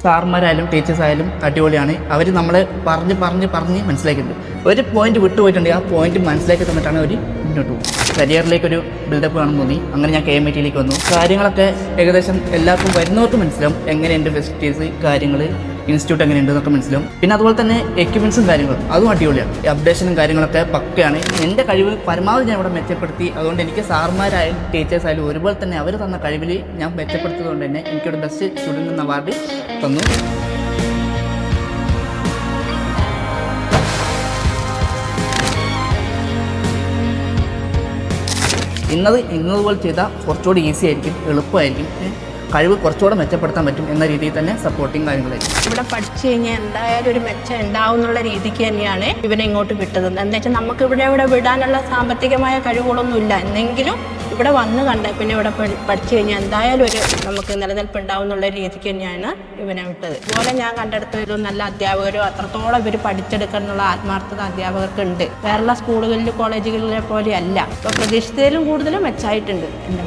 സാർമാരായാലും ടീച്ചേഴ്സായാലും അടിപൊളിയാണ്. അവർ നമ്മളെ പറഞ്ഞ് മനസ്സിലാക്കിയിട്ടുണ്ട്. ഒരു പോയിന്റ് വിട്ടുപോയിട്ടുണ്ടെങ്കിൽ ആ പോയിന്റ് മനസ്സിലാക്കി തന്നിട്ടാണ് അവർ മുന്നോട്ട് പോകും. കരിയറിലേക്കൊരു ബിൽഡപ്പ് കാണുന്നു തോന്നി. അങ്ങനെ ഞാൻ KMIT വന്നു. കാര്യങ്ങളൊക്കെ ഏകദേശം എല്ലാവർക്കും വരുന്നവർക്ക് മനസ്സിലാവും. എങ്ങനെ എൻ്റെ ഫെസിലിറ്റീസ് കാര്യങ്ങൾ ഇൻസ്റ്റിറ്റ്യൂട്ട് എങ്ങനെയുണ്ട് എന്നൊക്കെ മനസ്സിലാവും. പിന്നെ അതുപോലെ തന്നെ എക്യുപ്മെൻസും കാര്യങ്ങളും അതും അടിപൊളിയാണ്. അപ്ഡേഷനും കാര്യങ്ങളൊക്കെ പക്കയാണ്. എൻ്റെ കഴിവ് പരമാവധി ഞാൻ ഇവിടെ മെച്ചപ്പെടുത്തി. അതുകൊണ്ട് എനിക്ക് സാർമാരായാലും ടീച്ചേഴ്സായാലും ഒരുപോലെ തന്നെ അവർ തന്ന കഴിവിൽ ഞാൻ മെച്ചപ്പെടുത്തിയതുകൊണ്ട് തന്നെ എനിക്കൊരു ബെസ്റ്റ് സ്റ്റുഡൻറ്റ് എന്ന അവാർഡ് തന്നു. ഇന്നതുപോലെ ചെയ്താൽ കുറച്ചുകൂടി ഈസി ആയിരിക്കും, എളുപ്പമായിരിക്കും, കഴിവ് കുറച്ചുകൂടെ മെച്ചപ്പെടുത്താൻ പറ്റും എന്ന രീതിയിൽ തന്നെ സപ്പോർട്ടിങ് കാര്യങ്ങളായിരിക്കും. ഇവിടെ പഠിച്ചു കഴിഞ്ഞാൽ എന്തായാലും ഒരു മെച്ചം ഉണ്ടാവും എന്നുള്ള രീതിക്ക് തന്നെയാണ് ഇവനെ ഇങ്ങോട്ട് വിട്ടത്. എന്താ വെച്ചാൽ നമുക്ക് ഇവിടെ വിടാനുള്ള സാമ്പത്തികമായ കഴിവുകളൊന്നും ഇല്ല. എന്നെങ്കിലും ഇവിടെ വന്ന് കണ്ട പിന്നെ ഇവിടെ പഠിച്ചു കഴിഞ്ഞാൽ എന്തായാലും ഒരു നമുക്ക് നിലനിൽപ്പ് ഉണ്ടാവും എന്നുള്ള രീതിക്ക് തന്നെയാണ് ഇവനെ വിട്ടത്. അതുപോലെ ഞാൻ കണ്ടെടുത്തൊരു നല്ല അധ്യാപകരും അത്രത്തോളം ഇവർ പഠിച്ചെടുക്കണം എന്നുള്ള ആത്മാർത്ഥത അധ്യാപകർക്കുണ്ട്. വേറെയുള്ള സ്കൂളുകളിലും കോളേജുകളിലെ പോലെയല്ല. ഇപ്പോൾ പ്രതീക്ഷിച്ചതിലും കൂടുതലും മെച്ചമായിട്ടുണ്ട് എൻ്റെ